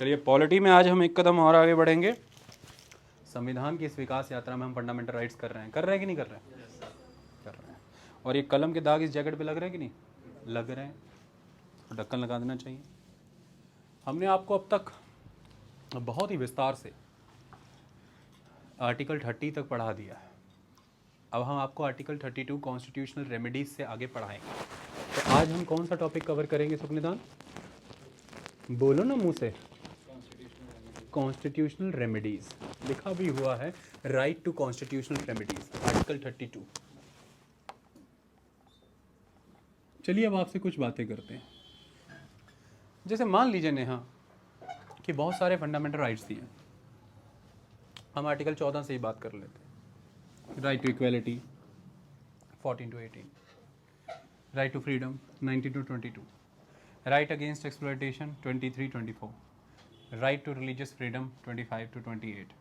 चलिए पॉलिटी में आज हम एक कदम और आगे बढ़ेंगे। संविधान की इस विकास यात्रा में हम फंडामेंटल राइट्स कर रहे हैं कि नहीं कर रहे हैं? कर रहे हैं। और ये कलम के दाग इस जैकेट पे लग रहे हैं कि नहीं लग रहे हैं? तो ढक्कन लगा देना चाहिए। हमने आपको अब तक बहुत ही विस्तार से आर्टिकल 30 तक पढ़ा दिया है। अब हम आपको आर्टिकल 32 कॉन्स्टिट्यूशनल रेमेडीज से आगे पढ़ाएंगे। तो आज हम कौन सा टॉपिक कवर करेंगे सुखनिदान? बोलो ना मुंह से। कॉन्स्टिट्यूशनल रेमेडीज लिखा भी हुआ है, right to constitutional remedies, article 32। चलिए अब आपसे कुछ बातें करते हैं। जैसे मान लीजिए नेहा कि बहुत सारे फंडामेंटल राइट्स दिए, हम आर्टिकल 14 से ही बात कर लेते हैं। Right to equality 14 to 18, right to freedom 19 to 22, right against exploitation 23-24, right to religious freedom 25 to 28,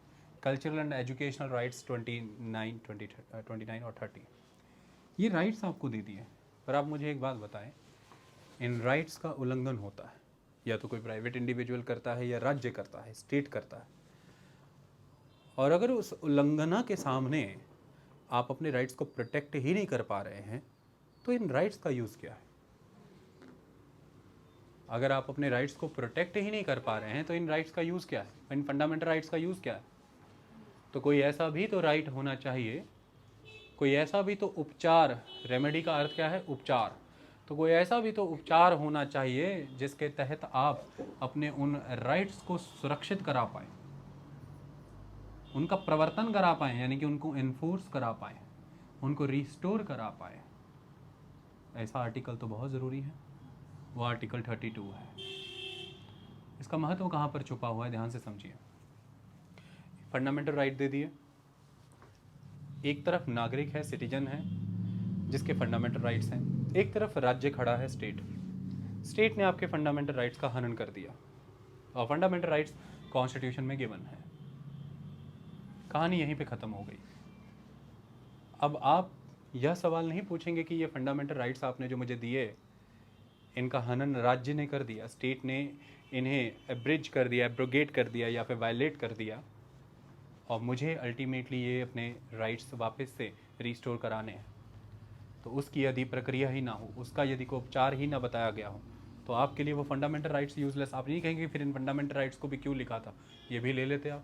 cultural and educational rights 29 और 30। ये राइट्स आपको दे दिए, पर आप मुझे एक बात बताएं, इन राइट्स का उल्लंघन होता है या तो कोई प्राइवेट इंडिविजुअल करता है या राज्य करता है, स्टेट करता है, और अगर उस उल्लंघना के सामने आप अपने राइट्स को प्रोटेक्ट ही नहीं कर पा रहे हैं तो इन राइट्स का यूज़ क्या है? अगर आप अपने राइट्स को प्रोटेक्ट ही नहीं कर पा रहे हैं तो इन राइट्स का यूज़ क्या है? इन फंडामेंटल राइट्स का यूज़ क्या है? तो कोई ऐसा भी तो राइट होना चाहिए, कोई ऐसा भी तो उपचार, रेमेडी का अर्थ क्या है? उपचार। तो कोई ऐसा भी तो उपचार होना चाहिए जिसके तहत आप अपने उन राइट्स को सुरक्षित करा पाएँ, उनका प्रवर्तन करा पाएँ, यानी कि उनको इन्फोर्स करा पाएँ, उनको रिस्टोर करा पाएँ। ऐसा आर्टिकल तो बहुत ज़रूरी है, वो आर्टिकल 32 है। इसका महत्व कहाँ पर छुपा हुआ है, ध्यान से समझिए। फंडामेंटल राइट दे दिए, एक तरफ नागरिक है, सिटीजन है, जिसके फंडामेंटल राइट्स हैं, एक तरफ राज्य खड़ा है, स्टेट ने आपके फंडामेंटल राइट्स का हनन कर दिया और फंडामेंटल राइट्स कॉन्स्टिट्यूशन में गिवन है। कहानी यहीं पे ख़त्म हो गई। अब आप यह सवाल नहीं पूछेंगे कि ये फंडामेंटल राइट्स आपने जो मुझे दिए, इनका हनन राज्य ने कर दिया, स्टेट ने इन्हें एब्रिज कर दिया, एब्रोगेट कर दिया या फिर वायलेट कर दिया, और मुझे अल्टीमेटली ये अपने राइट्स वापस से रिस्टोर कराने हैं। तो उसकी यदि प्रक्रिया ही ना हो, उसका यदि कोई उपचार ही ना बताया गया हो, तो आपके लिए वो फंडामेंटल राइट्स यूजलेस। आप नहीं कहेंगे फिर इन फंडामेंटल राइट्स को भी क्यों लिखा था, ये भी ले लेते आप।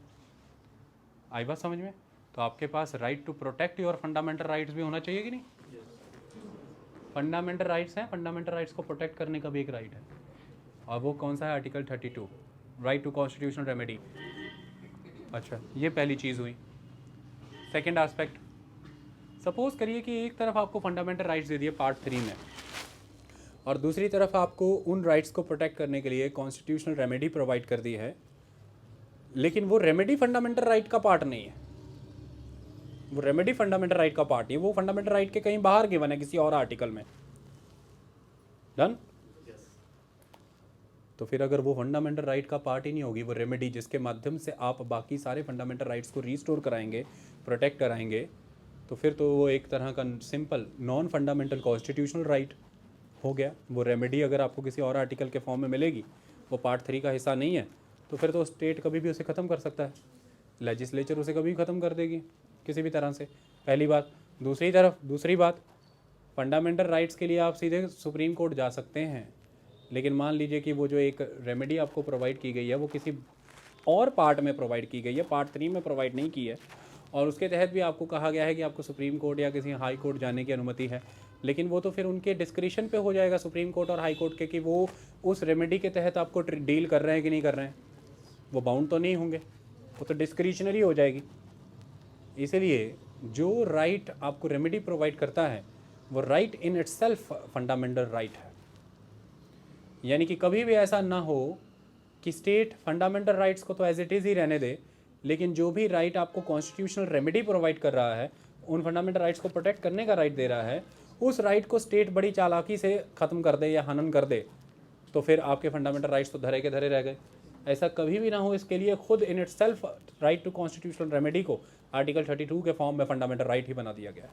आई बात समझ में? तो आपके पास right to protect your fundamental rights भी होना चाहिए कि नहीं? फंडामेंटल राइट्स हैं, फंडामेंटल राइट्स को प्रोटेक्ट करने का भी एक राइट है, और वो कौन सा है? Article 32, right to constitutional remedy. अच्छा, ये पहली चीज़ हुई। सेकेंड एस्पेक्ट, सपोज करिए कि एक तरफ आपको फंडामेंटल राइट्स दे दिए पार्ट 3 में, और दूसरी तरफ आपको उन राइट्स को प्रोटेक्ट करने के लिए कॉन्स्टिट्यूशनल रेमेडी प्रोवाइड कर दी है, लेकिन वो रेमेडी फंडामेंटल राइट का पार्ट नहीं है। वो रेमेडी फंडामेंटल राइट का पार्ट नहीं है, वो फंडामेंटल राइट के कहीं बाहर गिवन है किसी और आर्टिकल में। डन? तो फिर अगर वो फंडामेंटल राइट का पार्ट ही नहीं होगी, वो रेमेडी जिसके माध्यम से आप बाकी सारे फंडामेंटल राइट्स को रिस्टोर कराएंगे, प्रोटेक्ट कराएंगे, तो फिर तो वो एक तरह का simple non fundamental constitutional right हो गया। वो रेमेडी अगर आपको किसी और आर्टिकल के फॉर्म में मिलेगी, वो पार्ट 3 का हिस्सा नहीं है, तो फिर तो स्टेट कभी भी उसे ख़त्म कर सकता है, लेजिस्लेचर उसे कभी ख़त्म कर देगी किसी भी तरह से। पहली बात। दूसरी बात, फंडामेंटल राइट्स के लिए आप सीधे सुप्रीम कोर्ट जा सकते हैं, लेकिन मान लीजिए कि वो जो एक रेमेडी आपको प्रोवाइड की गई है वो किसी और पार्ट में प्रोवाइड की गई है, पार्ट 3 में प्रोवाइड नहीं की है, और उसके तहत भी आपको कहा गया है कि आपको सुप्रीम कोर्ट या किसी हाई कोर्ट जाने की अनुमति है, लेकिन वो तो फिर उनके डिस्क्रिशन पे हो जाएगा, सुप्रीम कोर्ट और हाई कोर्ट के, कि वो उस रेमेडी के तहत आपको डील कर रहे हैं कि नहीं कर रहे हैं। वो बाउंड तो नहीं होंगे, वो तो डिस्क्रिशनरी हो जाएगी। इसलिए जो राइट आपको रेमेडी प्रोवाइड करता है वो right in itself fundamental right है। यानी कि कभी भी ऐसा ना हो कि स्टेट फंडामेंटल राइट्स को तो एज इट इज़ ही रहने दे, लेकिन जो भी राइट आपको कॉन्स्टिट्यूशनल रेमेडी प्रोवाइड कर रहा है, उन फंडामेंटल राइट्स को प्रोटेक्ट करने का राइट दे रहा है, उस राइट को स्टेट बड़ी चालाकी से ख़त्म कर दे या हनन कर दे, तो फिर आपके फंडामेंटल राइट्स तो धरे के धरे रह गए। ऐसा कभी भी ना हो, इसके लिए खुद in itself right to constitutional remedy को आर्टिकल 32 के फॉर्म में फंडामेंटल राइट ही बना दिया गया है,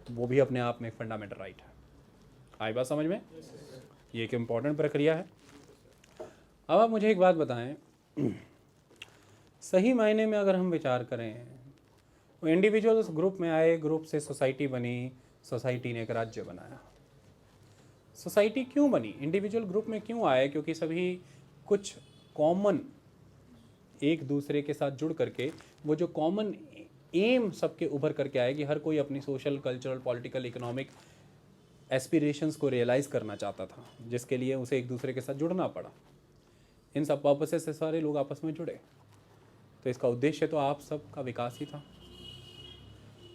तो वो भी अपने आप में एक फंडामेंटल राइट है। आई बात समझ में? ये एक इम्पॉर्टेंट प्रक्रिया है। अब आप मुझे एक बात बताएं सही मायने में अगर हम विचार करें, वो इंडिविजुअल्स ग्रुप में आए, ग्रुप से सोसाइटी बनी, सोसाइटी ने एक राज्य बनाया। सोसाइटी क्यों बनी, इंडिविजुअल ग्रुप में क्यों आए? क्योंकि सभी कुछ कॉमन एक दूसरे के साथ जुड़ करके वो जो कॉमन एम सबके उभर करके आए कि हर कोई अपनी social, cultural, political, economic aspirations को रियलाइज़ करना चाहता था, जिसके लिए उसे एक दूसरे के साथ जुड़ना पड़ा। इन सब पर्पसेस से सारे लोग आपस में जुड़े। तो इसका उद्देश्य तो आप सबका विकास ही था,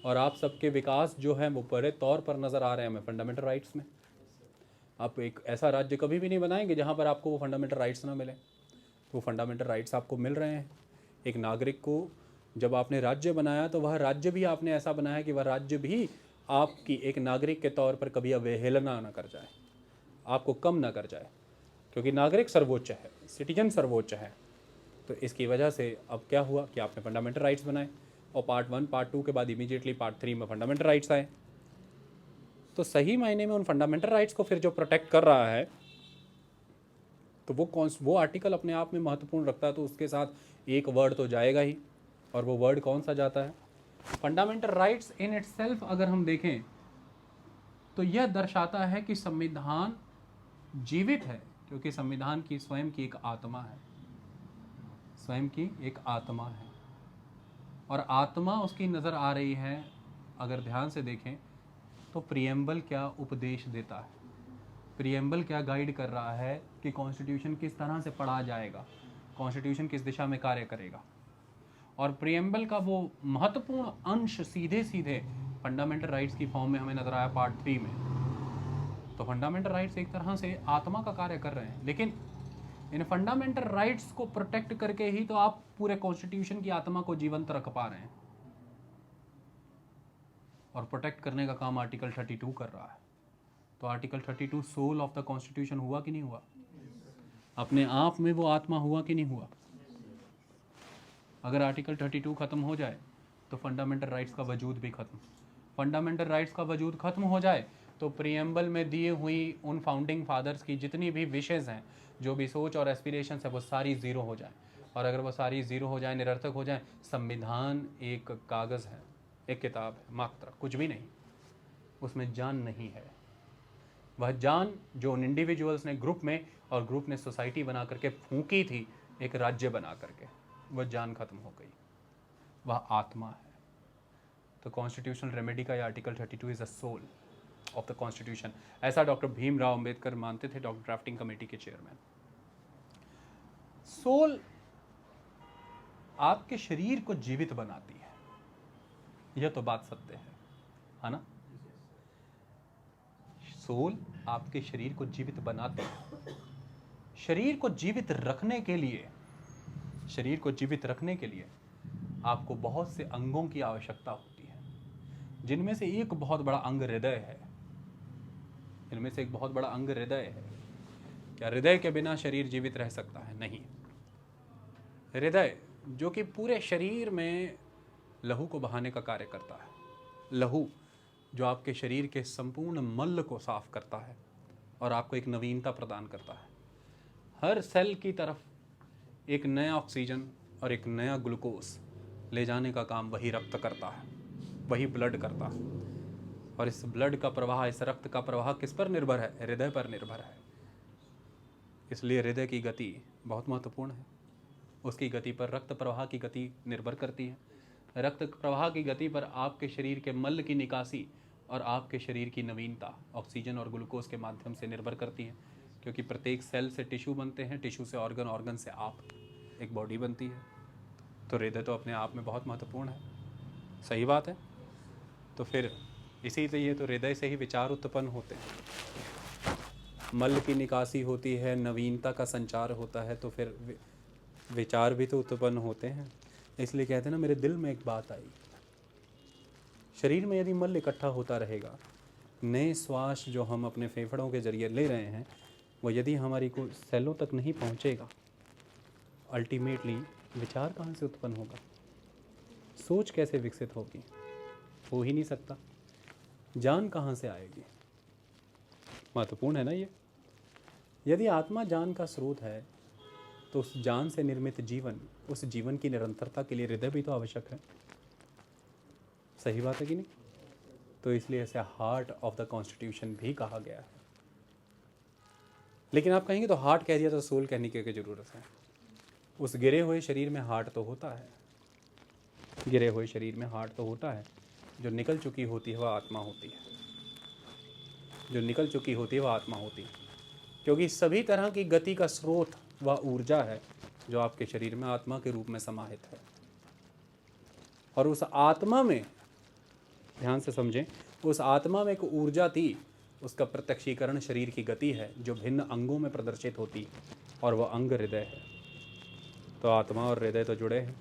और आप सबके विकास जो है वो बड़े तौर पर नज़र आ रहे हैं हमें फंडामेंटल राइट्स में। आप एक ऐसा राज्य कभी भी नहीं बनाएंगे जहाँ पर आपको वो फंडामेंटल राइट्स ना मिले। तो फंडामेंटल राइट्स आपको मिल रहे हैं। एक नागरिक को जब आपने राज्य बनाया तो वह राज्य भी आपने ऐसा बनाया कि वह राज्य भी आपकी एक नागरिक के तौर पर कभी अवहेलना ना कर जाए, आपको कम ना कर जाए, क्योंकि नागरिक सर्वोच्च है, सिटीजन सर्वोच्च है। तो इसकी वजह से अब क्या हुआ कि आपने फंडामेंटल राइट्स बनाए, और पार्ट 1 पार्ट 2 के बाद इमीडिएटली पार्ट 3 में फंडामेंटल राइट्स आए। तो सही मायने में उन फंडामेंटल राइट्स को फिर जो प्रोटेक्ट कर रहा है, तो वो आर्टिकल अपने आप में महत्वपूर्ण रखता है। तो उसके साथ एक वर्ड तो जाएगा ही, और वो वर्ड कौन सा जाता है? फंडामेंटल राइट्स इन इटसेल्फ अगर हम देखें तो यह दर्शाता है कि संविधान जीवित है, क्योंकि संविधान की स्वयं की एक आत्मा है, स्वयं की एक आत्मा है, और आत्मा उसकी नज़र आ रही है। अगर ध्यान से देखें तो प्रियम्बल क्या उपदेश देता है, प्रियम्बल क्या गाइड कर रहा है कि कॉन्स्टिट्यूशन किस तरह से पढ़ा जाएगा, कॉन्स्टिट्यूशन किस दिशा में कार्य करेगा। और प्रियम्बल का वो महत्वपूर्ण अंश सीधे सीधे फंडामेंटल राइट्स की फॉर्म में हमें नजर आया पार्ट 3 में। तो फंडामेंटल राइट्स एक तरह से आत्मा का कार्य कर रहे हैं, लेकिन इन फंडामेंटल राइट्स को प्रोटेक्ट करके ही तो आप पूरे कॉन्स्टिट्यूशन की आत्मा को जीवंत रख पा रहे हैं, और प्रोटेक्ट करने का काम आर्टिकल 32 कर रहा है। तो article 32 soul of the constitution हुआ कि नहीं हुआ? अपने आप में वो आत्मा हुआ कि नहीं हुआ? अगर आर्टिकल 32 खत्म हो जाए तो फंडामेंटल राइट्स का वजूद भी खत्म। फंडामेंटल राइट्स का वजूद खत्म हो जाए तो प्रियम्बल में दिए हुई उन फाउंडिंग फादर्स की जितनी भी विशेज़ हैं, जो भी सोच और एस्पिरेशंस है, वो सारी ज़ीरो हो जाए। और अगर वो सारी ज़ीरो हो जाए, निरर्थक हो जाए, संविधान एक कागज़ है, एक किताब है मात्र, कुछ भी नहीं, उसमें जान नहीं है। वह जान जो उन इंडिविजुअल्स ने ग्रुप में और ग्रुप ने सोसाइटी बना करके फूंकी थी, एक राज्य बना करके, वह जान खत्म हो गई, वह आत्मा है। तो कॉन्स्टिट्यूशनल रेमेडी का ये article 32 is a soul of the constitution. ऐसा डॉक्टर भीमराव अंबेडकर मानते थे, डॉक्टर ड्राफ्टिंग कमेटी के चेयरमैन। सोल आपके शरीर को जीवित बनाती है, यह तो बात सत्य है ना? सोल आपके शरीर को जीवित बनाती है। शरीर को जीवित रखने के लिए, शरीर को जीवित रखने के लिए आपको बहुत से अंगों की आवश्यकता होती है, जिनमें से एक बहुत बड़ा अंग हृदय है। इनमें से एक बहुत बड़ा अंग हृदय है। क्या हृदय के बिना शरीर जीवित रह सकता है? नहीं। हृदय जो कि पूरे शरीर में लहू को बहाने का कार्य करता है, लहू जो आपके शरीर के संपूर्ण मल को साफ करता है और आपको एक नवीनता प्रदान करता है। हर सेल की तरफ एक नया ऑक्सीजन और एक नया ग्लूकोज ले जाने का काम वही रक्त करता है, वही ब्लड करता है। और इस ब्लड का प्रवाह, इस रक्त का प्रवाह किस पर निर्भर है? हृदय पर निर्भर है। इसलिए हृदय की गति बहुत महत्वपूर्ण है। उसकी गति पर रक्त प्रवाह की गति निर्भर करती है। रक्त प्रवाह की गति पर आपके शरीर के मल की निकासी और आपके शरीर की नवीनता ऑक्सीजन और ग्लूकोज के माध्यम से निर्भर करती है, क्योंकि प्रत्येक सेल से टिश्यू बनते हैं, टिश्यू से ऑर्गन, ऑर्गन से आप, एक बॉडी बनती है। तो हृदय तो अपने आप में बहुत महत्वपूर्ण है। सही बात है। तो फिर इसीलिए तो हृदय से ही विचार उत्पन्न होते हैं, मल की निकासी होती है, नवीनता का संचार होता है, तो फिर विचार भी तो उत्पन्न होते हैं। इसलिए कहते हैं ना, मेरे दिल में एक बात आई, शरीर में यदि मल इकट्ठा होता रहेगा, नए श्वास जो हम अपने फेफड़ों के जरिए ले रहे हैं, वो यदि हमारी को सेलों तक नहीं पहुंचेगा, अल्टीमेटली विचार कहाँ से उत्पन्न होगा? सोच कैसे विकसित होगी? हो ही नहीं सकता। जान कहाँ से आएगी? महत्वपूर्ण है ना ये। यदि आत्मा जान का स्रोत है तो उस जान से निर्मित जीवन, उस जीवन की निरंतरता के लिए हृदय भी तो आवश्यक है। सही बात है कि नहीं? तो इसलिए इसे हार्ट ऑफ द कॉन्स्टिट्यूशन भी कहा गया है। लेकिन आप कहेंगे तो हार्ट कह दिया तो सोल कहने की क्या जरूरत है? उस गिरे हुए शरीर में हार्ट तो होता है, गिरे हुए शरीर में हार्ट तो होता है। जो निकल चुकी होती है वह आत्मा होती है, जो निकल चुकी होती है वह आत्मा होती है। क्योंकि सभी तरह की गति का स्रोत वह ऊर्जा है जो आपके शरीर में आत्मा के रूप में समाहित है। और उस आत्मा में, ध्यान से समझें, उस आत्मा में एक ऊर्जा थी, उसका प्रत्यक्षीकरण शरीर की गति है जो भिन्न अंगों में प्रदर्शित होती है, और वह अंग हृदय है। तो आत्मा और हृदय तो जुड़े हैं।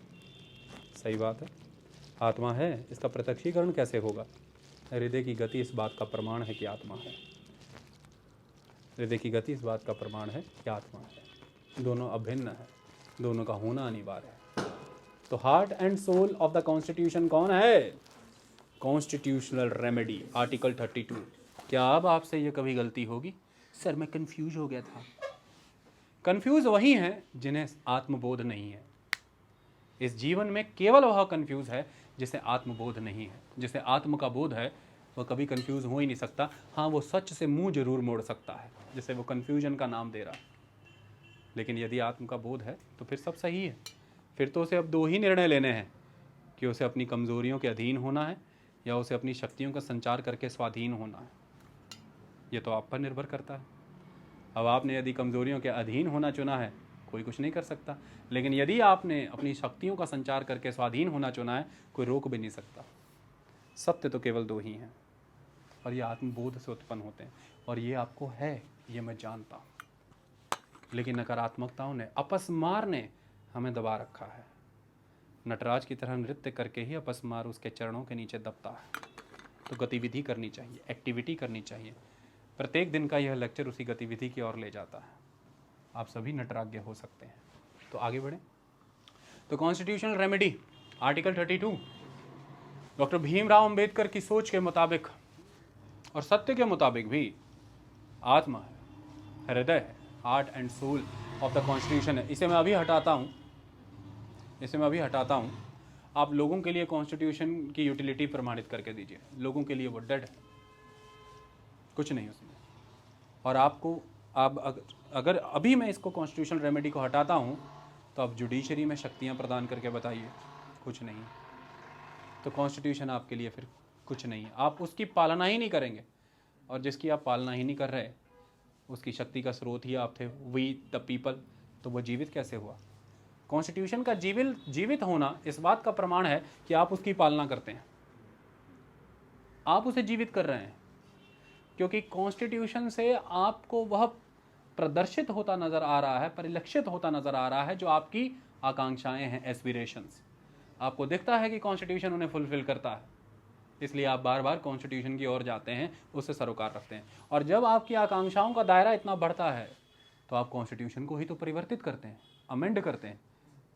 सही बात है, आत्मा है, इसका प्रत्यक्षीकरण कैसे होगा? हृदय की गति इस बात का प्रमाण है कि आत्मा है। हृदय की गति इस बात का प्रमाण है कि आत्मा है। दोनों अभिन्न है, दोनों का होना अनिवार्य है। तो heart and soul of the constitution कौन है? Constitutional remedy, article 32। क्या अब आपसे ये कभी गलती होगी, सर मैं कंफ्यूज हो गया था? कंफ्यूज वही हैं जिन्हें आत्मबोध नहीं है। इस जीवन में केवल वह कंफ्यूज है जिसे आत्मबोध नहीं है। जिसे आत्म का बोध है वह कभी कंफ्यूज हो ही नहीं सकता। हाँ, वो सच से मुंह जरूर मोड़ सकता है, जिसे वो कंफ्यूजन का नाम दे रहा है। लेकिन यदि आत्म का बोध है तो फिर सब सही है। फिर तो उसे अब दो ही निर्णय लेने हैं कि उसे अपनी कमजोरियों के अधीन होना है या उसे अपनी शक्तियों का संचार करके स्वाधीन होना है। ये तो आप पर निर्भर करता है। अब आपने यदि कमजोरियों के अधीन होना चुना है, कोई कुछ नहीं कर सकता। लेकिन यदि आपने अपनी शक्तियों का संचार करके स्वाधीन होना चुना है, कोई रोक भी नहीं सकता। सत्य तो केवल दो ही हैं, और ये आत्मबोध से उत्पन्न होते हैं। और ये आपको है, ये मैं जानता हूँ। लेकिन नकारात्मकताओं ने, अपस्मार ने हमें दबा रखा है। नटराज की तरह नृत्य करके ही अपस्मार उसके चरणों के नीचे दबता है। तो गतिविधि करनी चाहिए, एक्टिविटी करनी चाहिए। प्रत्येक दिन का यह लेक्चर उसी गतिविधि की ओर ले जाता है। आप सभी नटराज्ञ हो सकते हैं। तो आगे बढ़ें। तो constitutional remedy, article 32, doctor Bhimrao Ambedkar की सोच के मुताबिक और सत्य के मुताबिक भी आत्मा है, हृदय है, heart and soul of the constitution है। इसे मैं अभी हटाता हूँ। आप लोगों के लिए कॉन्स्टिट्यूशन की यूटिलिटी प्रमाणित करके दीजिए। लोगों के लिए वो डेड है, कुछ नहीं उसमें। और आपको अगर अभी मैं इसको कॉन्स्टिट्यूशनल रेमेडी को हटाता हूँ तो आप जुडिशरी में शक्तियाँ प्रदान करके बताइए, कुछ नहीं। तो कॉन्स्टिट्यूशन आपके लिए फिर कुछ नहीं है। आप उसकी पालना ही नहीं करेंगे, और जिसकी आप पालना ही नहीं कर रहे, उसकी शक्ति का स्रोत ही आप थे, वी द पीपल। तो वो जीवित कैसे हुआ? कॉन्स्टिट्यूशन का जीवित होना इस बात का प्रमाण है कि आप उसकी पालना करते हैं, आप उसे जीवित कर रहे हैं। क्योंकि कॉन्स्टिट्यूशन से आपको वह प्रदर्शित होता नजर आ रहा है, परिलक्षित होता नजर आ रहा है जो आपकी आकांक्षाएं हैं, एस्पिरेशंस। आपको दिखता है कि कॉन्स्टिट्यूशन उन्हें फुलफिल करता है, इसलिए आप बार बार कॉन्स्टिट्यूशन की ओर जाते हैं, उससे सरोकार रखते हैं। और जब आपकी आकांक्षाओं का दायरा इतना बढ़ता है तो आप कॉन्स्टिट्यूशन को ही तो परिवर्तित करते हैं, अमेंड करते हैं।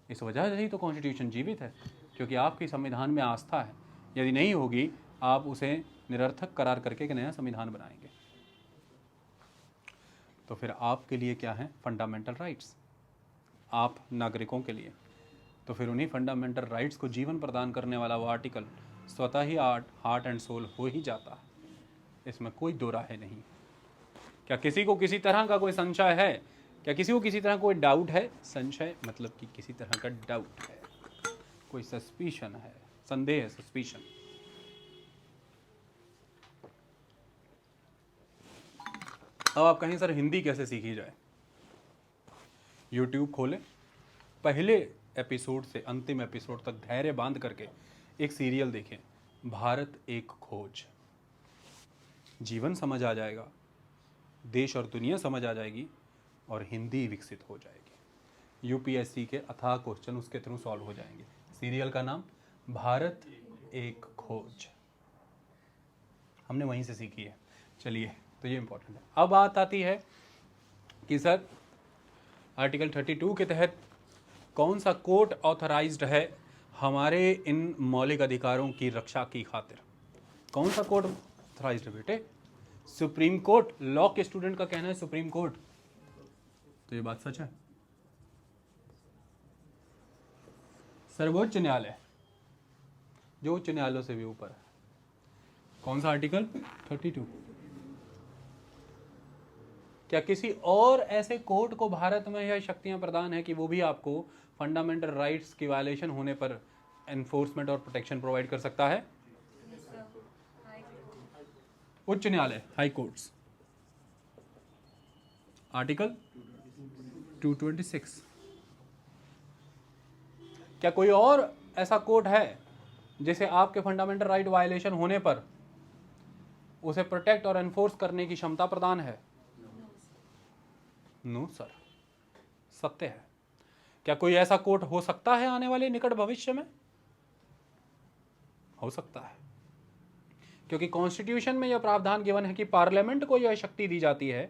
इस वजह से ही तो कॉन्स्टिट्यूशन जीवित है, क्योंकि आपकी संविधान में आस्था है। यदि नहीं होगी, आप उसे निरर्थक करार करके एक नया संविधान बनाएंगे। तो फिर आपके लिए क्या है? फंडामेंटल राइट्स, आप नागरिकों के लिए। तो फिर उन्हीं फंडामेंटल राइट्स को जीवन प्रदान करने वाला वो आर्टिकल स्वतः ही हार्ट एंड सोल हो ही जाता है। इसमें कोई दो राहें नहीं। क्या किसी को किसी तरह का कोई संशय है? क्या किसी को किसी तरह कोई डाउट है? संशय मतलब कि किसी तरह का डाउट है, कोई सस्पिशन है, संदेह है, सस्पिशन। अब आप कहें सर हिंदी कैसे सीखी जाए? YouTube खोलें, पहले एपिसोड से अंतिम एपिसोड तक धैर्य बांध करके एक सीरियल देखें, भारत एक खोज। जीवन समझ आ जाएगा, देश और दुनिया समझ आ जाएगी, और हिंदी विकसित हो जाएगी। यूपीएससी के अथाह क्वेश्चन उसके थ्रू सॉल्व हो जाएंगे। सीरियल का नाम भारत एक खोज, हमने वहीं से सीखी है। चलिए, तो ये इंपॉर्टेंट है। अब बात आती है कि सर आर्टिकल 32 के तहत कौन सा कोर्ट ऑथराइज्ड है हमारे इन मौलिक अधिकारों की रक्षा की खातिर? कौन सा कोर्ट ऑथराइज्ड है बेटे? Supreme court. लॉ के स्टूडेंट का कहना है सुप्रीम कोर्ट। तो ये बात सच है? सर्वोच्च न्यायालय, जो उच्च न्यायालयों से भी ऊपर है। कौन सा आर्टिकल? 32। क्या किसी और ऐसे कोर्ट को भारत में यह शक्तियां प्रदान है कि वो भी आपको फंडामेंटल राइट्स की वायलेशन होने पर एनफोर्समेंट और प्रोटेक्शन प्रोवाइड कर सकता है? उच्च न्यायालय, हाई कोर्ट्स, आर्टिकल 226। क्या कोई और ऐसा कोर्ट है जिसे आपके फंडामेंटल राइट वायलेशन होने पर उसे प्रोटेक्ट और एनफोर्स करने की क्षमता प्रदान है? नो सर, सत्य है। क्या कोई ऐसा कोर्ट हो सकता है आने वाले निकट भविष्य में? हो सकता है, क्योंकि कॉन्स्टिट्यूशन में यह प्रावधान गिवन है कि पार्लियामेंट को यह शक्ति दी जाती है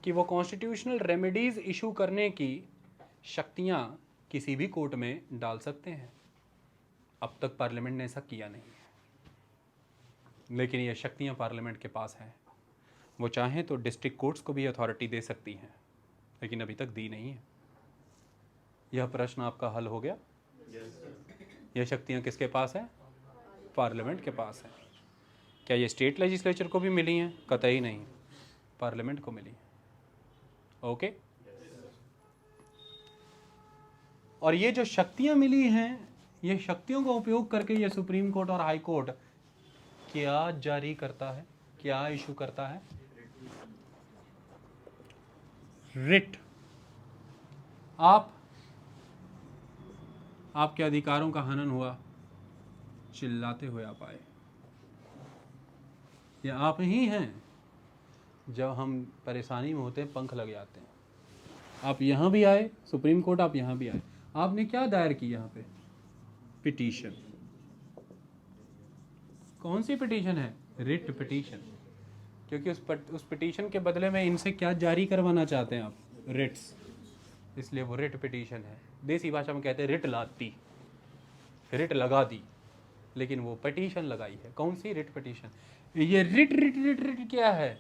कि वो कॉन्स्टिट्यूशनल रेमेडीज इशू करने की शक्तियां किसी भी कोर्ट में डाल सकते हैं। अब तक पार्लियामेंट ने ऐसा किया नहीं है, लेकिन ये शक्तियां पार्लियामेंट के पास हैं। वो चाहें तो डिस्ट्रिक्ट कोर्ट्स को भी अथॉरिटी दे सकती हैं, लेकिन अभी तक दी नहीं है। यह प्रश्न आपका हल हो गया? यह शक्तियां किसके पास है? पार्लियामेंट के पास है। क्या ये स्टेट लेजिस्लेचर को भी मिली हैं? कतई नहीं, पार्लियामेंट को मिली है। ओके। और ये जो शक्तियां मिली हैं, ये शक्तियों का उपयोग करके ये सुप्रीम कोर्ट और हाई कोर्ट क्या जारी करता है, क्या इशू करता है? रिट। आपके अधिकारों का हनन हुआ, चिल्लाते हुए आप आए। ये आप ही हैं, जब हम परेशानी में होते हैं पंख लग जाते हैं। आप यहाँ भी आए, सुप्रीम कोर्ट आप यहाँ भी आए। आपने क्या दायर की यहाँ पे? पिटीशन। कौन सी पिटीशन है? Writ petition. क्योंकि उस पिटीशन के बदले में इनसे क्या जारी करवाना चाहते हैं आप? रिट्स। इसलिए वो रिट पिटीशन है। देसी भाषा में कहते हैं रिट लाती, रिट लगा दी, लेकिन वो पिटीशन लगाई है। कौन सी? Writ petition. ये रिट रिट रिट रिट क्या है?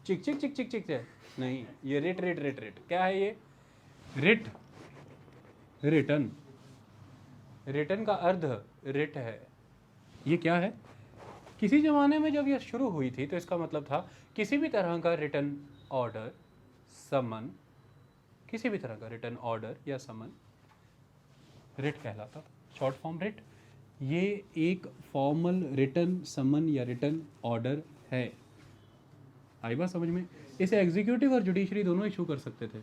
चिक चिक चिक चिक चिक है? नहीं, ये रिट रिट रिट रिट क्या है? ये रिट, रिटर्न। रिटर्न का अर्थ रिट है। ये क्या है? किसी जमाने में जब ये शुरू हुई थी तो इसका मतलब था किसी भी तरह का रिटर्न ऑर्डर, समन, किसी भी तरह का रिटर्न ऑर्डर या समन रिट कहलाता था। Short form writ. ये एक फॉर्मल रिटर्न समन या रिटर्न ऑर्डर है। आई बात समझ में? इसे एग्जीक्यूटिव और जुडिशरी दोनों इशू कर सकते थे।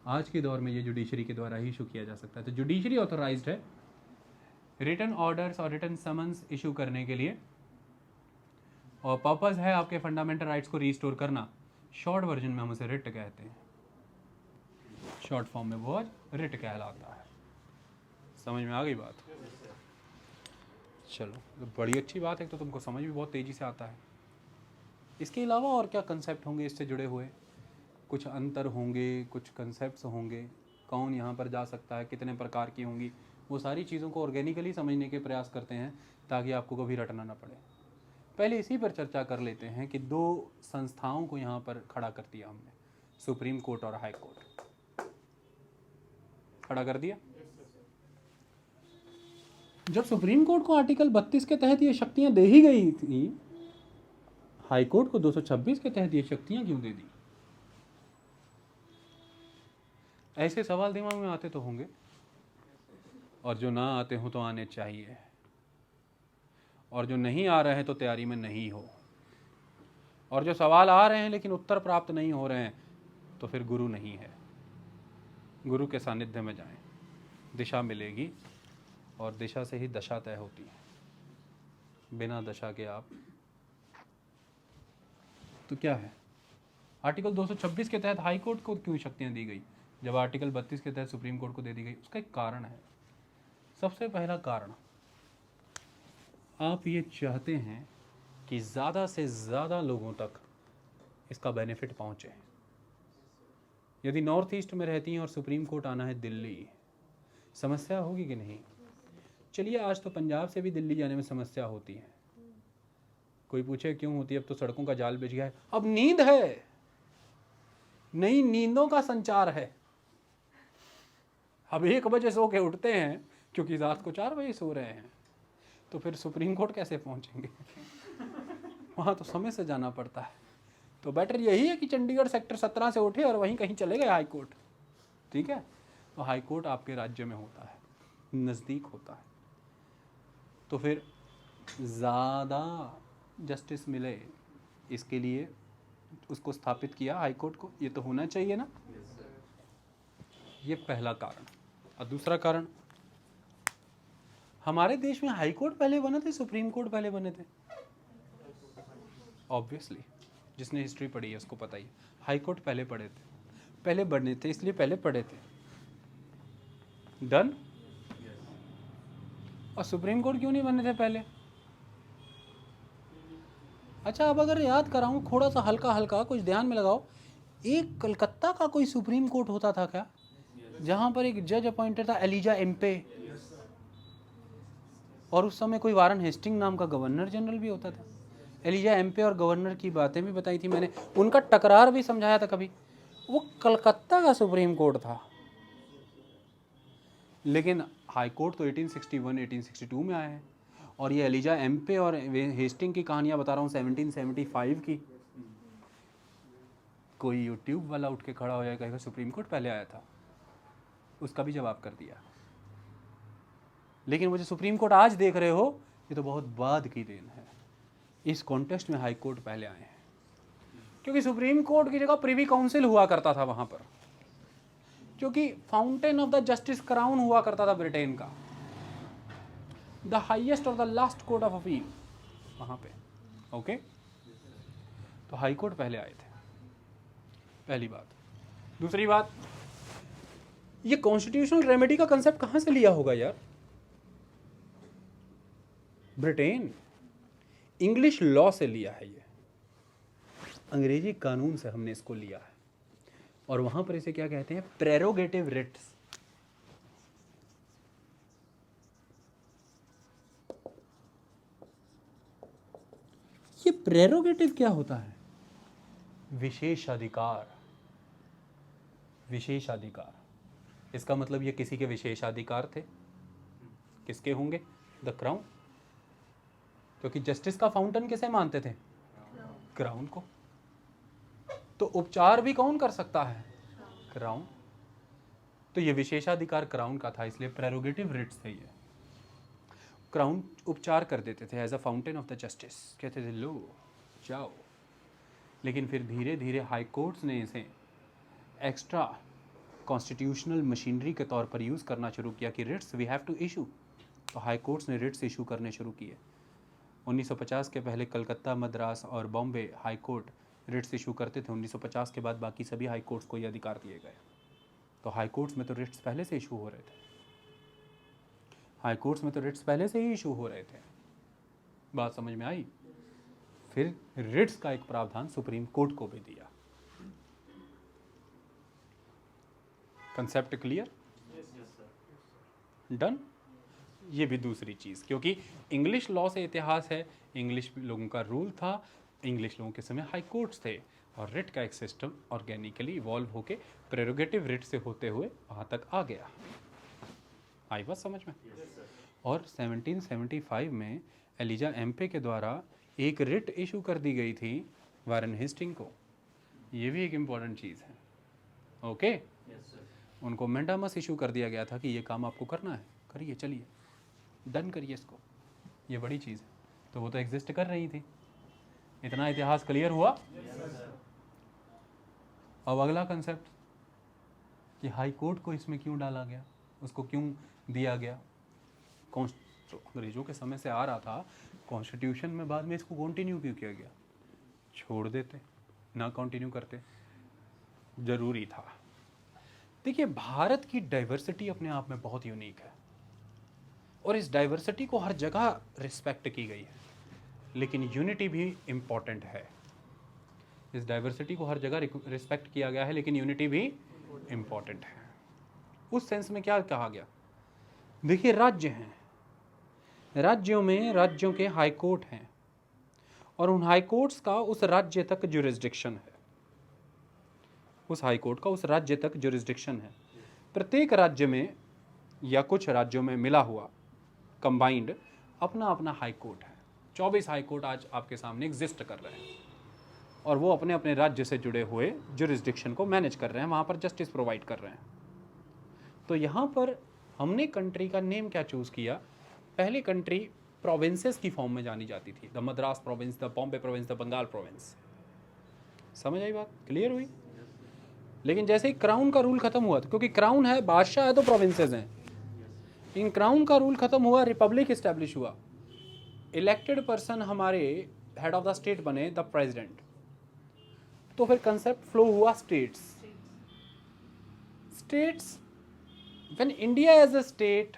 आज के दौर में ये जुडिशरी के द्वारा ही इशू किया जा सकता है। तो जुडिशरी ऑथोराइज्ड है रिटर्न ऑर्डर्स और रिटर्न समन्स इशू करने के लिए, और पर्पस है आपके फंडामेंटल राइट्स को रिस्टोर करना। शॉर्ट वर्जन में हम उसे रिट कहते हैं, शॉर्ट फॉर्म में वो रिट कहलाता है। समझ में आ गई बात? चलो, तो बड़ी अच्छी बात है। तो तुमको समझ भी बहुत तेज़ी से आता है। इसके अलावा और क्या कंसेप्ट होंगे इससे जुड़े हुए? कुछ अंतर होंगे, कुछ कंसेप्ट्स होंगे, कौन यहाँ पर जा सकता है, कितने प्रकार की होंगी, वो सारी चीज़ों को ऑर्गेनिकली समझने के प्रयास करते हैं ताकि आपको कभी रटना ना पड़े। पहले इसी पर चर्चा कर लेते हैं कि दो संस्थाओं को यहाँ पर खड़ा कर दिया हमने, सुप्रीम कोर्ट और हाई कोर्ट खड़ा कर दिया। जब सुप्रीम कोर्ट को आर्टिकल 32 के तहत ये शक्तियाँ दे ही गई थी, हाई कोर्ट को 226 के तहत ये शक्तियाँ क्यों दे दी? ऐसे सवाल दिमाग में आते तो होंगे, और जो ना आते हो तो आने चाहिए, और जो नहीं आ रहे हैं तो तैयारी में नहीं हो, और जो सवाल आ रहे हैं लेकिन उत्तर प्राप्त नहीं हो रहे हैं तो फिर गुरु नहीं है। गुरु के सानिध्य में जाएं, दिशा मिलेगी, और दिशा से ही दशा तय होती है। बिना दशा के आप तो क्या है? आर्टिकल 226 के तहत हाई कोर्ट को क्यों शक्तियां दी गई जब आर्टिकल 32 के तहत सुप्रीम कोर्ट को दे दी गई? उसका एक कारण है। सबसे पहला कारण, आप ये चाहते हैं कि ज़्यादा से ज़्यादा लोगों तक इसका बेनिफिट पहुँचे। यदि नॉर्थ ईस्ट में रहती हैं और सुप्रीम कोर्ट आना है दिल्ली, समस्या होगी कि नहीं? चलिए, आज तो पंजाब से भी दिल्ली जाने में समस्या होती है। कोई पूछे क्यों होती है? अब तो सड़कों का जाल बिछ गया है। अब नींद है, नई नींदों का संचार है। अब 1 बजे सो के उठते हैं क्योंकि रात को 4 बजे सो रहे हैं, तो फिर सुप्रीम कोर्ट कैसे पहुंचेंगे? वहाँ तो समय से जाना पड़ता है। तो बेटर यही है कि चंडीगढ़ सेक्टर 17 से उठे और वहीं कहीं चले गए हाई कोर्ट। ठीक है, तो हाई कोर्ट आपके राज्य में होता है, नज़दीक होता है, तो फिर ज़्यादा जस्टिस मिले इसके लिए उसको स्थापित किया हाई कोर्ट को। ये तो होना चाहिए ना। ये पहला कारण। और दूसरा कारण, हमारे देश में हाई कोर्ट पहले बने थे, सुप्रीम कोर्ट पहले बने थे? ऑब्वियसली, जिसने हिस्ट्री पढ़ी है उसको पता ही, हाई कोर्ट पहले पढ़े थे, पहले बने थे, इसलिए पहले पढ़े थे। डन। और सुप्रीम कोर्ट क्यों नहीं बने थे पहले? अच्छा, अब अगर याद कराऊं थोड़ा सा हल्का हल्का, कुछ ध्यान में लगाओ, एक कलकत्ता का कोई सुप्रीम कोर्ट होता था क्या, जहां पर एक जज अपॉइंटेड था, एलिजा एम्पे, और उस समय कोई वारन हेस्टिंग नाम का गवर्नर जनरल भी होता था। एलिजा एम्पे और गवर्नर की बातें भी बताई थी मैंने, उनका टकरार भी समझाया था कभी। वो कलकत्ता का सुप्रीम कोर्ट था, लेकिन हाई कोर्ट तो 1861 1862 में आए हैं। और ये एलिजा एम्पे और हेस्टिंग की कहानियां बता रहा हूँ 1775 की। कोई यूट्यूब वाला उठ के खड़ा हो जाए कहेगा सुप्रीम कोर्ट पहले आया था, उसका भी जवाब कर दिया। लेकिन वो जो सुप्रीम कोर्ट आज देख रहे हो, ये तो बहुत बाद की देन है। इस कॉन्टेक्स्ट में हाई कोर्ट पहले आए हैं, क्योंकि सुप्रीम कोर्ट की जगह प्रिवी काउंसिल हुआ करता था वहां पर, क्योंकि fountain of the justice crown हुआ करता था ब्रिटेन का, द हाईएस्ट और the last court of appeal वहां पे। ओके, तो हाई कोर्ट पहले आए थे, पहली बात। दूसरी बात, ये कॉन्स्टिट्यूशनल रेमेडी का कंसेप्ट कहां से लिया होगा यार? ब्रिटेन, इंग्लिश लॉ से लिया है, ये अंग्रेजी कानून से हमने इसको लिया है। और वहां पर इसे क्या कहते हैं? Prerogative Ritz. ये प्रेरोगेटिव क्या होता है? विशेषाधिकार। विशेषाधिकार, इसका मतलब ये किसी के विशेषाधिकार थे। किसके होंगे? द क्राउन, क्योंकि जस्टिस का फाउंटेन किसे मानते थे? क्राउन को। तो उपचार भी कौन कर सकता है? क्राउन। तो ये विशेषाधिकार क्राउन का था, इसलिए प्रेरोगेटिव रिट्स थे ये। क्राउन उपचार कर देते थे as a fountain of the justice, कहते थे लो जाओ। लेकिन फिर धीरे धीरे हाई कोर्ट्स ने इसे एक्स्ट्रा कॉन्स्टिट्यूशनल मशीनरी के तौर पर यूज़ करना शुरू किया कि writs we have to issue. तो हाई कोर्ट्स ने रिट्स इशू करने शुरू किए। 1950 के पहले कलकत्ता, मद्रास और Bombay high court writs issue करते थे। 1950 के बाद बाकी सभी हाई कोर्ट्स को ये अधिकार दिए गए। तो हाई कोर्ट्स में तो रिट्स पहले से इशू हो रहे थे, हाई कोर्ट्स में तो रिट्स पहले से ही इशू हो रहे थे। बात समझ में आई? फिर रिट्स का एक प्रावधान सुप्रीम कोर्ट को भी दिया। Concept clear? डन। ये भी दूसरी चीज़, क्योंकि इंग्लिश लॉ से इतिहास है, इंग्लिश लोगों का रूल था, इंग्लिश लोगों के समय हाई कोर्ट्स थे, और रिट का एक सिस्टम ऑर्गेनिकली इवॉल्व होके प्रेरोगेटिव रिट से होते हुए वहाँ तक आ गया। आई बात समझ में? और 1775 में एलिजा एम्पे के द्वारा एक रिट इशू कर दी गई थी वारन हेस्टिंग को। ये भी एक इम्पॉर्टेंट चीज़ है। ओके, उनको मैंडामस इशू कर दिया गया था कि ये काम आपको करना है, करिए, चलिए डन करिए इसको, ये बड़ी चीज़ है। तो वो तो एग्जिस्ट कर रही थी। इतना इतिहास क्लियर हुआ? अब अगला कंसेप्ट कि हाई कोर्ट को इसमें क्यों डाला गया, उसको क्यों दिया गया? अंग्रेजों के समय से आ रहा था कॉन्स्टिट्यूशन में, बाद में इसको कंटिन्यू क्यों किया गया? छोड़ देते ना, कंटिन्यू करते, जरूरी था। देखिए, भारत की डाइवर्सिटी अपने आप में बहुत यूनिक है, और इस डाइवर्सिटी को हर जगह रिस्पेक्ट की गई है, लेकिन यूनिटी भी इम्पॉर्टेंट है। इस डाइवर्सिटी को हर जगह रिस्पेक्ट किया गया है, लेकिन यूनिटी भी इम्पॉर्टेंट है। उस सेंस में क्या कहा गया? देखिए, राज्य हैं, राज्यों में राज्यों के हाई कोर्ट हैं, और उन हाई कोर्ट्स का उस राज्य तक ज्यूरिसडिक्शन है, उस हाई कोर्ट का उस राज्य तक ज्यूरिसडिक्शन है। प्रत्येक राज्य में या कुछ राज्यों में मिला हुआ कंबाइंड अपना अपना हाई कोर्ट है। 24 हाई कोर्ट आज आपके सामने एग्जिस्ट कर रहे हैं और वो अपने अपने राज्य से जुड़े हुए जुरिस्डिक्शन को मैनेज कर रहे हैं, वहाँ पर जस्टिस प्रोवाइड कर रहे हैं। तो यहाँ पर हमने कंट्री का नेम क्या चूज़ किया? पहले कंट्री प्रोविंसेस की फॉर्म में जानी जाती थी, the Madras province, the Bombay province, the Bengal province. समझ आई बात? क्लियर हुई? लेकिन जैसे ही क्राउन का रूल खत्म हुआ, क्योंकि क्राउन है, बादशाह है, तो प्रोविंसेस हैं, इन क्राउन का रूल खत्म हुआ, रिपब्लिक इस्टेब्लिश हुआ, इलेक्टेड पर्सन हमारे हेड ऑफ द स्टेट बने द प्रेसिडेंट। तो फिर कंसेप्ट फ्लो हुआ states. States, when India as a state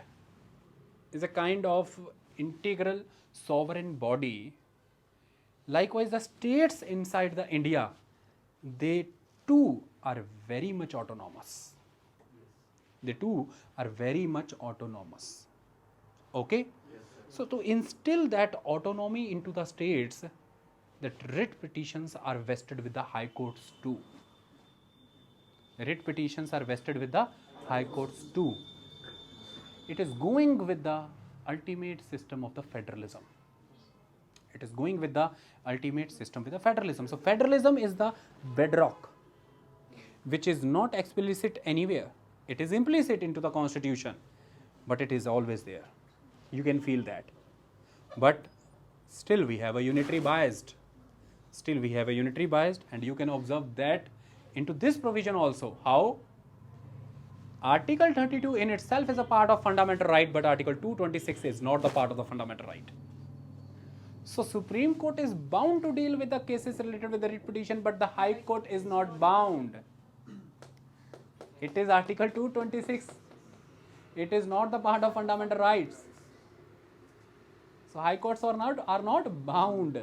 is a kind of integral sovereign body, likewise the states inside the India, they too are very much autonomous. They too are very much autonomous. Okay? So to instill that autonomy into the states, that writ petitions are vested with the high courts too. Writ petitions are vested with the high courts too. It is going with the ultimate system of the federalism. It is going with the ultimate system with the federalism. So federalism is the bedrock, which is not explicit anywhere. It is implicit into the constitution, but it is always there. You can feel that. But still we have a unitary biased. Still we have a unitary biased, and you can observe that into this provision also. How? Article 32 in itself is a part of fundamental right, but Article 226 is not the part of the fundamental right. So Supreme Court is bound to deal with the cases related with the writ petition, but the High Court is not bound. It is Article 226. It is not the part of fundamental rights. So High Courts are not bound.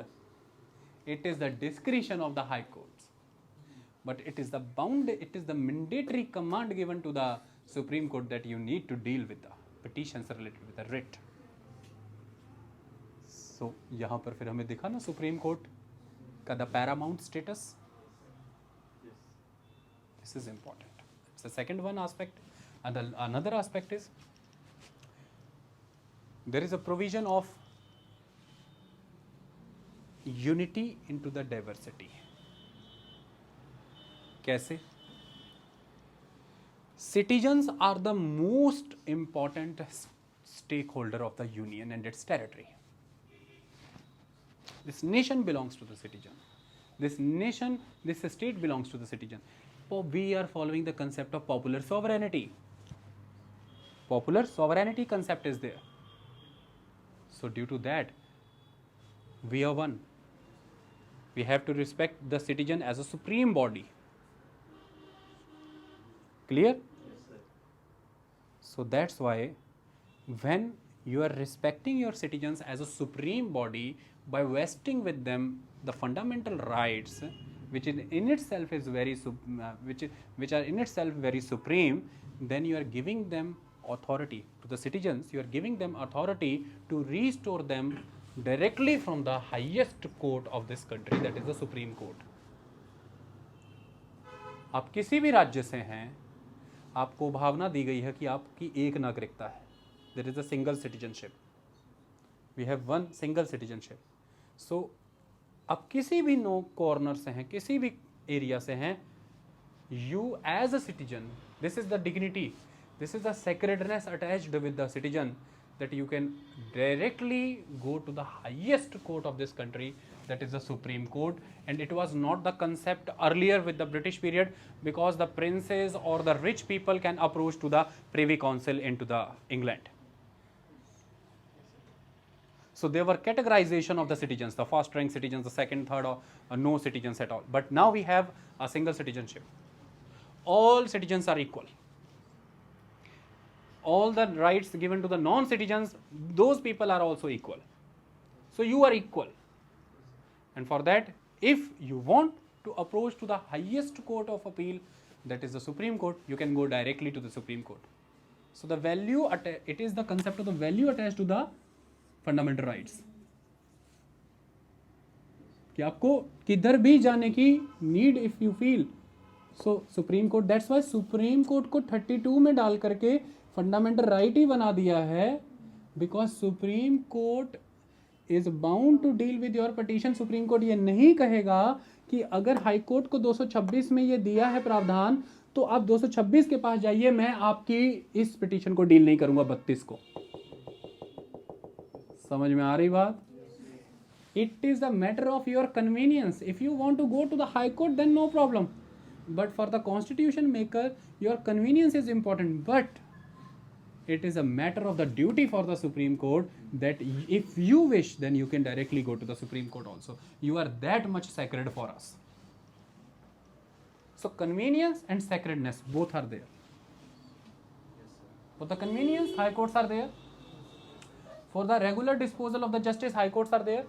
It is the discretion of the High Courts. But it is the mandatory command given to the Supreme Court that you need to deal with the petitions related with the writ. So यहाँ पर फिर हमें दिखा ना supreme court का the paramount status. This is important. It's the second one aspect. And another aspect is there is a provision of unity into the diversity. कैसे? Citizens are the most important stakeholder of the union and its territory. This nation belongs to the citizen. This state belongs to the citizen. We are following the concept of popular sovereignty. Popular sovereignty concept is there. So due to that, we are one. We have to respect the citizen as a supreme body. Clear? Yes, sir. So that's why when you are respecting your citizens as a supreme body by vesting with them the fundamental rights, which in itself is which are in itself very supreme, then you are giving them authority to the citizens. You are giving them authority to restore them directly from the highest court of this country, that is the Supreme Court. आप किसी भी राज्य से हैं, आपको भावना दी गई है कि आपकी एक नागरिकता है. There is a single citizenship. We have one single citizenship. So आप किसी भी नो कॉर्नर से हैं, किसी भी एरिया से हैं, you as a citizen, this is the dignity, this is the sacredness attached with the citizen, that you can directly go to the highest court of this country, that is the Supreme Court. And it was not the concept earlier with the British period, because the princes or the rich people can approach to the Privy Council into the England. So there were categorization of the citizens, the first rank citizens, the second, third, or no citizens at all. But now we have a single citizenship. All citizens are equal. All the rights given to the non-citizens, those people are also equal. So you are equal. And for that, if you want to approach to the highest court of appeal, that is the Supreme Court, you can go directly to the Supreme Court. So the value, it is the concept of the value attached to the fundamental rights. कि आपको किधर भी जाने की need if you feel, so supreme court, that's why supreme court को 32 में डाल करके फंडामेंटल राइट ही बना दिया है, because supreme court is bound to deal with your petition. Supreme court ये नहीं कहेगा कि अगर हाई कोर्ट को 226 में ये दिया है प्रावधान तो आप 226 के पास जाइए, मैं आपकी इस पिटीशन को डील नहीं करूंगा 32 को। समझ में आ रही बात? It is the matter of your convenience. If you want to go to the high court then no problem, but for the constitution maker your convenience is important, but it is a matter of the duty for the Supreme Court that if you wish then you can directly go to the Supreme Court also. You are that much sacred for us. So convenience and sacredness both are there. For the convenience, high courts are there. For the regular disposal of the justice, high courts are there.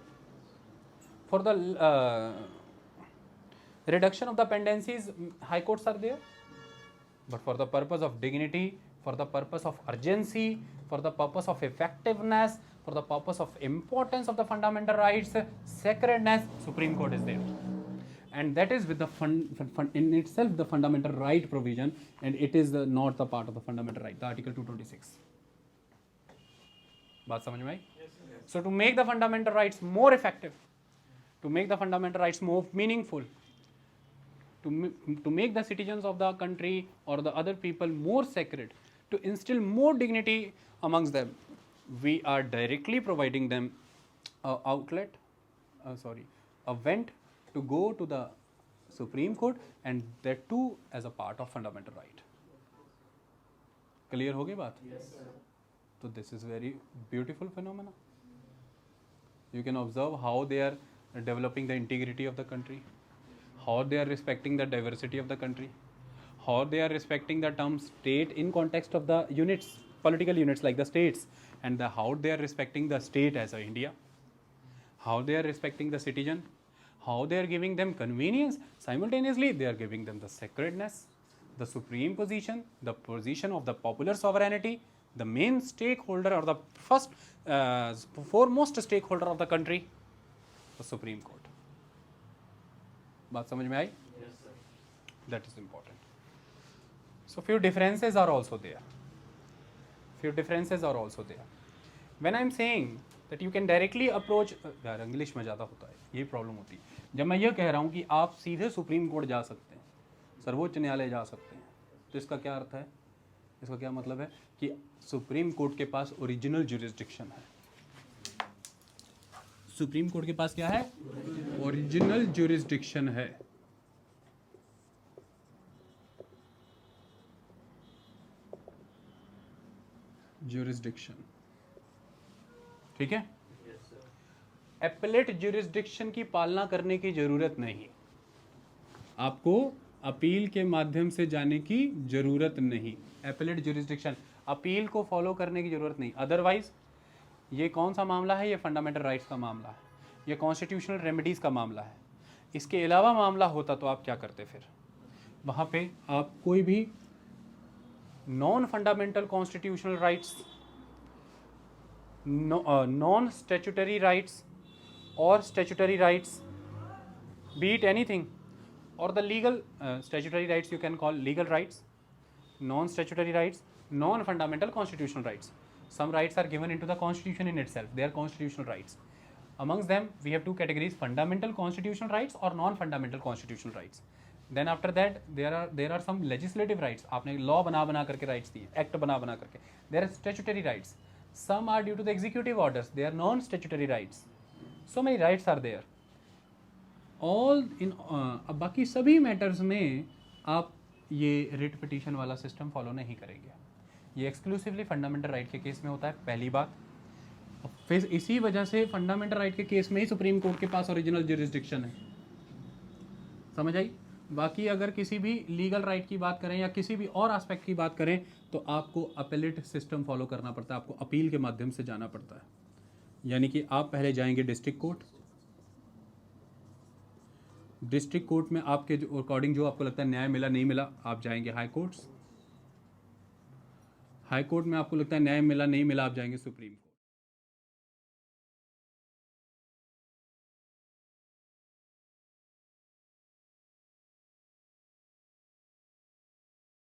For the reduction of the pendencies, high courts are there. But for the purpose of dignity, for the purpose of urgency, for the purpose of effectiveness, for the purpose of importance of the fundamental rights, sacredness, Supreme Court is there. And that is with the in itself the fundamental right provision, and it is not the part of the fundamental right, the Article 226. बात समझ में आई? So to make the fundamental rights more effective, to make the fundamental rights more meaningful, to make the citizens of the country or the other people more sacred, to instill more dignity amongst them, we are directly providing them a vent to go to the Supreme Court, and that too as a part of fundamental right. Clear हो गई बात? Yes, sir. So this is very beautiful phenomena. You can observe how they are developing the integrity of the country, how they are respecting the diversity of the country, how they are respecting the term state in context of the units, political units like the states, and how they are respecting the state as a India, how they are respecting the citizen, how they are giving them convenience, simultaneously they are giving them the sacredness, the supreme position, the position of the popular sovereignty, the main stakeholder or the first foremost stakeholder of the country, the Supreme Court. बात समझ में आई? Yes, sir. That is important. So few differences are also there. Few differences are also there. When I am saying that you can directly approach, यार English में ज़्यादा होता है, ये problem होती है। जब मैं ये कह रहा हूँ कि आप सीधे सुप्रीम कोर्ट जा सकते हैं, सर्वोच्च न्यायालय जा सकते हैं, तो इसका क्या अर्थ है? इसका क्या मतलब है कि सुप्रीम कोर्ट के पास ओरिजिनल ज्यूरिसडिक्शन है। सुप्रीम कोर्ट के पास क्या है? ओरिजिनल ज्यूरिसडिक्शन है। ज्यूरिसडिक्शन, ठीक है? एपेलेट ज्यूरिसडिक्शन की पालना करने की जरूरत नहीं, आपको अपील के माध्यम से जाने की जरूरत नहीं। एपेलेट ज्यूरिसडिक्शन, अपील को फॉलो करने की जरूरत नहीं। अदरवाइज ये कौन सा मामला है? ये फंडामेंटल राइट्स का मामला है, ये कॉन्स्टिट्यूशनल रेमेडीज का मामला है। इसके अलावा मामला होता तो आप क्या करते? फिर वहाँ पे आप कोई भी non fundamental constitutional rights, non statutory rights और statutory rights, be it anything, or the legal statutory rights you can call legal rights, non-statutory rights, non-fundamental constitutional rights. Some rights are given into the constitution in itself, they are constitutional rights. Amongst them we have two categories, fundamental constitutional rights or non-fundamental constitutional rights. Then after that there are some legislative rights, आपने law बना करके rights दिए, act बना करके. There are statutory rights, some are due to the executive orders, they are non-statutory rights. So many rights are there. All in बाकी सभी matters में आप ये रिट पिटीशन वाला सिस्टम फॉलो नहीं करेंगे। ये एक्सक्लूसिवली फंडामेंटल राइट के केस में होता है, पहली बात। फिर इसी वजह से फंडामेंटल राइट के केस में ही सुप्रीम कोर्ट के पास ओरिजिनल ज्यूरिसडिक्शन है। समझ आई? बाकी अगर किसी भी लीगल राइट की बात करें या किसी भी और एस्पेक्ट की बात करें तो आपको अपीलेट सिस्टम फॉलो करना पड़ता है, आपको अपील के माध्यम से जाना पड़ता है। यानी कि आप पहले जाएंगे डिस्ट्रिक्ट कोर्ट, डिस्ट्रिक्ट कोर्ट में आपके जो अकॉर्डिंग जो आपको लगता है न्याय मिला नहीं मिला, आप जाएंगे हाई कोर्ट्स, हाई कोर्ट में आपको लगता है न्याय मिला नहीं मिला, आप जाएंगे सुप्रीम कोर्ट।